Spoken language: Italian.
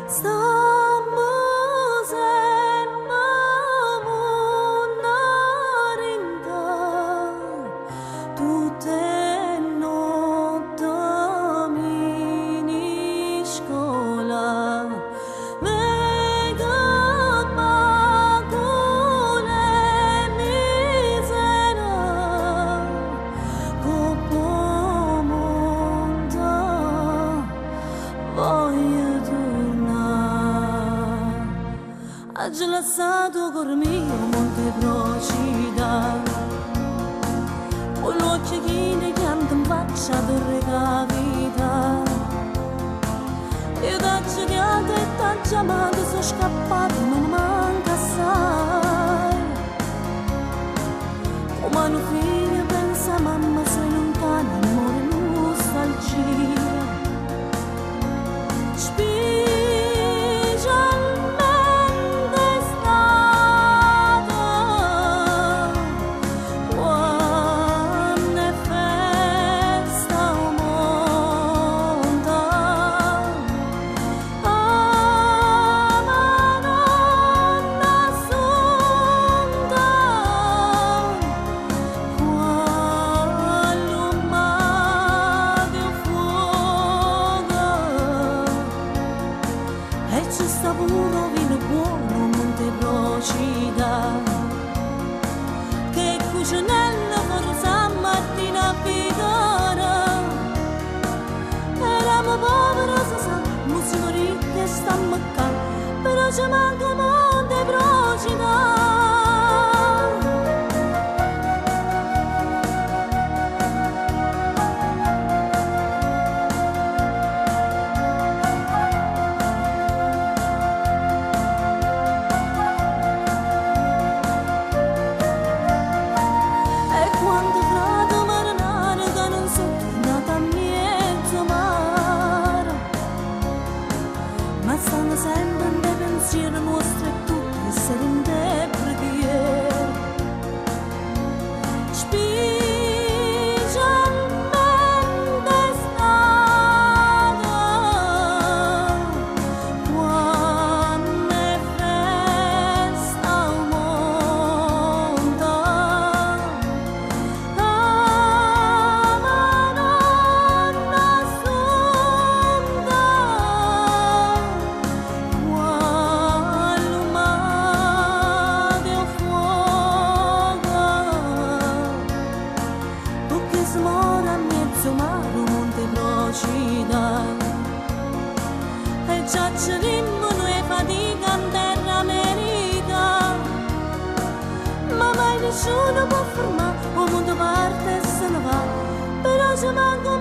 Stamos en mamunarinda, tu te notamini scola, vegat magule misera, copomonda, voglio ha lasciato dormire monte procida, con l'occhio che canta in faccia torre vita, e da cicchiata e da chiamata sono scappata, non manca assai. Come un figlio pensa mamma sei lontana, amore nostalgia. C'è sta puro vino buono monte procida, che cucinella forza mattina picora, eravamo poveri se sa, mo siamo ricchi e stiamo qua, però ci manca monte procida. Ma stanno sempre in dei pensieri nostri e tutti essere in te preghiere. Specialmente stata quando è festa al mondo. La Madonna Assunta e già ci rimmono e fatica in terra America, ma mai nessuno può fermare, o mondo parte e se ne va, però ci manca